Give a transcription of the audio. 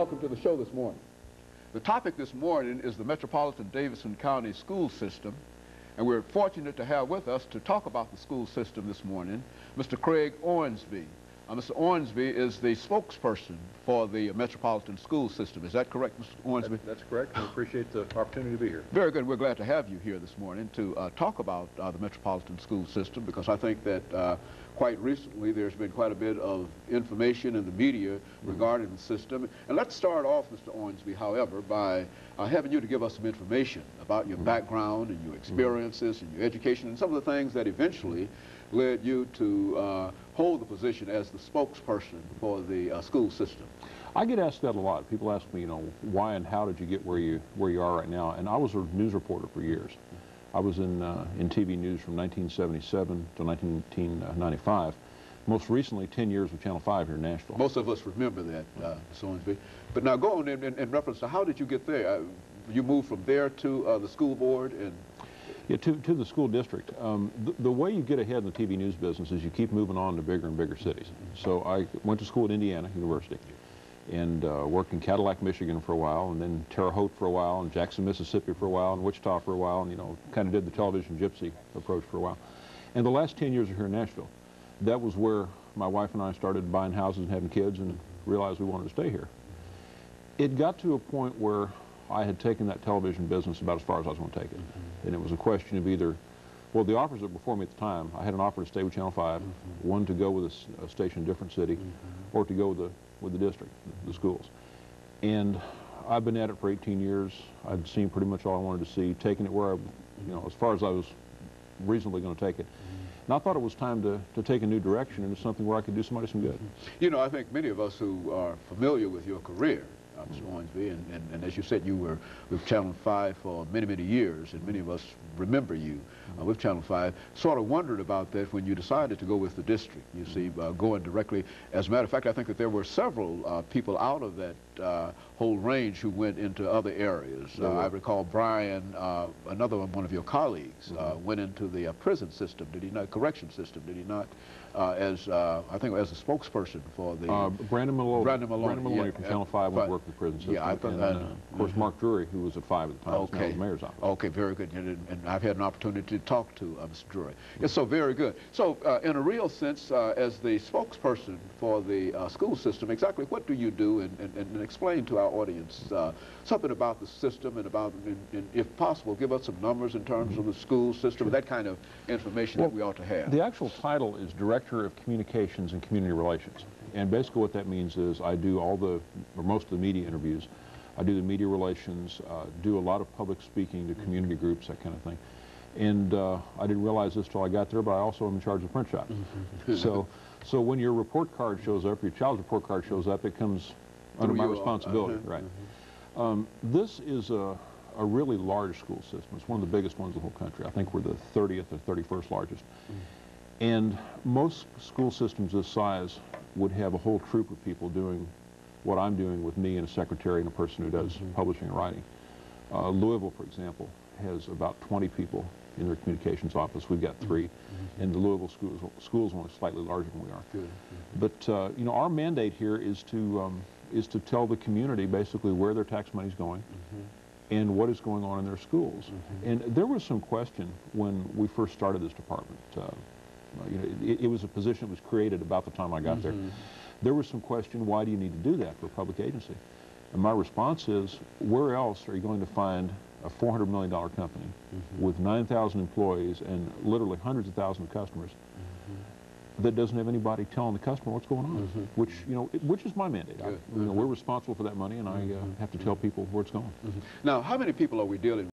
welcome to the show this morning. The topic this morning is the Metropolitan Davidson County school system, and we're fortunate to have with us to talk about the school system this morning, Mr. COwnsby. Mr. COwnsby is the spokesperson for the Metropolitan School System. Is that correct, Mr. COwnsby? That's correct. We appreciate the opportunity to be here. Very good. We're glad to have you here this morning to talk about the Metropolitan School System, because I think that quite recently there's been quite a bit of information in the media regarding the system. And let's start off, Mr. COwnsby, however, by having you to give us some information about your background and your experiences and your education and some of the things that eventually led you to hold the position as the spokesperson for the school system. I get asked that a lot. People ask me, why and how did you get where you are right now? And I was a news reporter for years. I was in TV news from 1977 to 1995. Most recently, 10 years with Channel 5 here in Nashville. Most of us remember that, Mr. COwnsby. But now go on in reference to how did you get there? You moved from there to the school board and... Yeah, to the school district. The way you get ahead in the TV news business is you keep moving on to bigger and bigger cities. So I went to school at Indiana University and worked in Cadillac, Michigan for a while, and then Terre Haute for a while, and Jackson, Mississippi for a while, and Wichita for a while, and kind of did the television gypsy approach for a while. And the last 10 years are here in Nashville. That was where my wife and I started buying houses and having kids and realized we wanted to stay here. It got to a point where I had taken that television business about as far as I was going to take it. And it was a question of either, well, the offers that were before me at the time, I had an offer to stay with Channel 5, one to go with a station in a different city, or to go with the district, the schools. And I've been at it for 18 years. I'd seen pretty much all I wanted to see, taking it where as far as I was reasonably going to take it. And I thought it was time to take a new direction into something where I could do somebody some good. I think many of us who are familiar with your career, Mr. COwnsby, and as you said, you were with Channel 5 for many, many years, and many of us remember you with Channel 5, sort of wondered about that when you decided to go with the district, you see, going directly. As a matter of fact, I think that there were several people out of that whole range who went into other areas. I recall Brian, another one of your colleagues, went into the prison system, did he not? Correction system, did he not? I think as a spokesperson for the... Brandon Maloney. Brandon Maloney From Channel 5 went to work with the prison system. Yeah, I thought and, of course, Mark Drury, who was at 5 at the time, was now the mayor's office. Okay, very good. And I've had an opportunity to talk to Mr. Drury. Yeah, so very good. So in a real sense, as the spokesperson for the school system, exactly what do you do? And explain to our audience something about the system and about, and if possible, give us some numbers in terms of the school system, that kind of information that we ought to have. The actual title is Director of Communications and Community Relations. And basically what that means is I do or most of the media interviews. I do the media relations, do a lot of public speaking to community groups, that kind of thing. And I didn't realize this till I got there, but I also am in charge of the print shop. So when your report card shows up, your child's report card shows up, it comes under my responsibility, right? This is a really large school system. It's one of the biggest ones in the whole country. I think we're the 30th or 31st largest. And most school systems this size would have a whole troop of people doing what I'm doing with me and a secretary and a person who does publishing and writing. Louisville, for example, has about 20 people in their communications office. We've got 3. And the Louisville school is only slightly larger than we are. But our mandate here is to tell the community basically where their tax money is going and what is going on in their schools. And there was some question when we first started this department. It was a position that was created about the time I got there. There was some question, why do you need to do that for a public agency? And my response is, where else are you going to find a $400 million company with 9,000 employees and literally hundreds of thousands of customers that doesn't have anybody telling the customer what's going on, which is my mandate. We're responsible for that money, and I have to tell people where it's going. Now, how many people are we dealing with?